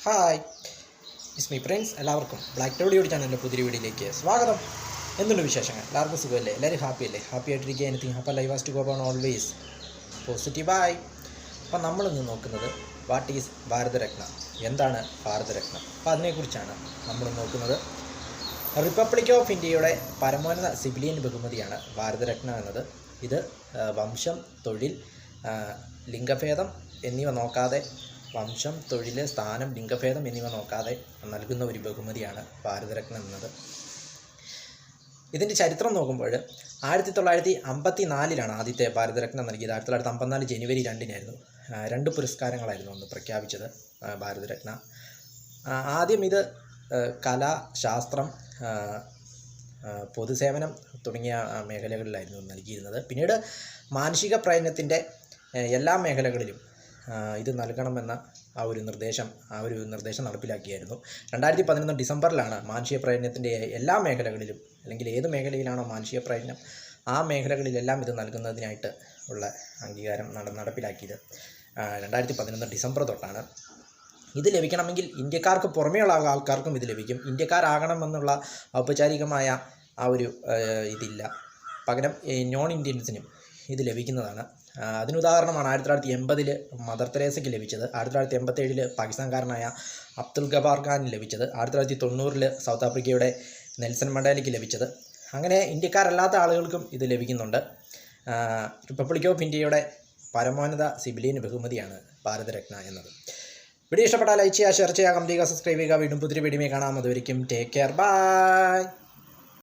Hi is me friends, എല്ലാവർക്കും black ടോഡിയോട് ചാനലിൻ്റെ പുതിയ വീഡിയോയിലേക്ക് സ്വാഗതം. എന്തുണ്ട് വിശേഷങ്ങൾ? എല്ലാവർക്കും സുഖമല്ലേ? എല്ലാവരും ഹാപ്പി അല്ലേ? ഹാപ്പി ആയിട്ടിരിക്കുക. Anything happy life has to go on always പോസിറ്റീവായി. അപ്പം നമ്മളിന്ന് നോക്കുന്നത് വാട്ട് ഈസ് ഭാരതരത്ന, എന്താണ് ഭാരതരത്ന. അപ്പോൾ അതിനെക്കുറിച്ചാണ് നമ്മൾ നോക്കുന്നത്. റിപ്പബ്ലിക് ഓഫ് ഇന്ത്യയുടെ പരമോന്നത സിവിലിയൻ ബഹുമതിയാണ് ഭാരതരത്ന എന്നത്. ഇത് വംശം, തൊഴിൽ, ലിംഗഭേദം എന്നിവ നോക്കാതെ, വംശം, തൊഴിൽ, സ്ഥാനം, ലിംഗഭേദം എന്നിവ നോക്കാതെ നൽകുന്ന ഒരു ബഹുമതിയാണ് ഭാരതരത്ന എന്നത്. ഇതിൻ്റെ ചരിത്രം നോക്കുമ്പോൾ 1954 ആദ്യത്തെ ഭാരതരത്ന നൽകിയത്. 1954 ജനുവരി 2 2 പുരസ്കാരങ്ങളായിരുന്നു അന്ന് പ്രഖ്യാപിച്ചത് ഭാരതരത്ന. ആദ്യം ഇത് കല, ശാസ്ത്രം, പൊതുസേവനം തുടങ്ങിയ മേഖലകളിലായിരുന്നു നൽകിയിരുന്നത്. പിന്നീട് മാനുഷിക പ്രയത്നത്തിൻ്റെ എല്ലാ മേഖലകളിലും ഇത് നൽകണമെന്ന ആ ഒരു നിർദ്ദേശം നടപ്പിലാക്കിയായിരുന്നു. 2011 ഡിസംബറിലാണ് മാനുഷിക പ്രയത്നത്തിൻ്റെ എല്ലാ മേഖലകളിലും, അല്ലെങ്കിൽ ഏത് മേഖലയിലാണോ മാനുഷിക പ്രയത്നം ആ മേഖലകളിലെല്ലാം ഇത് നൽകുന്നതിനായിട്ട് ഉള്ള അംഗീകാരം നടപ്പിലാക്കിയത് 2011 ഡിസംബർ തൊട്ടാണ്. ഇത് ലഭിക്കണമെങ്കിൽ ഇന്ത്യക്കാർക്ക് പുറമേയുള്ള ആൾക്കാർക്കും ഇത് ലഭിക്കും. ഇന്ത്യക്കാരാകണമെന്നുള്ള ഔപചാരികമായ ആ ഒരു ഇതില്ല. പകരം നോൺ ഇന്ത്യൻസിനും ഇത് ലഭിക്കുന്നതാണ്. അതിനുദാഹരണമാണ് 1980 മദർ തെരേസയ്ക്ക് ലഭിച്ചത്, 1987 പാകിസ്ഥാൻകാരനായ അബ്ദുൽ ഗഫാർ ഖാനിന് ലഭിച്ചത്, 1990 സൗത്ത് ആഫ്രിക്കയുടെ നെൽസൺ മണ്ടേലയ്ക്ക് ലഭിച്ചത്. അങ്ങനെ ഇന്ത്യക്കാരല്ലാത്ത ആളുകൾക്കും ഇത് ലഭിക്കുന്നുണ്ട്. റിപ്പബ്ലിക് ഓഫ് ഇന്ത്യയുടെ പരമോന്നത സിവിലിയൻ ബഹുമതിയാണ് ഭാരതരത്ന എന്നത്. വീഡിയോ ഇഷ്ടപ്പെട്ടാൽ ലൈക്ക് ചെയ്യുക, ഷെയർ ചെയ്യുക, കമന്റ് ചെയ്യുക, സബ്സ്ക്രൈബ് ചെയ്യുക. വീണ്ടും പുതിയ വീഡിയോ കാണാം. അതുവരെയും ടേക്ക് കെയർ, ബൈ.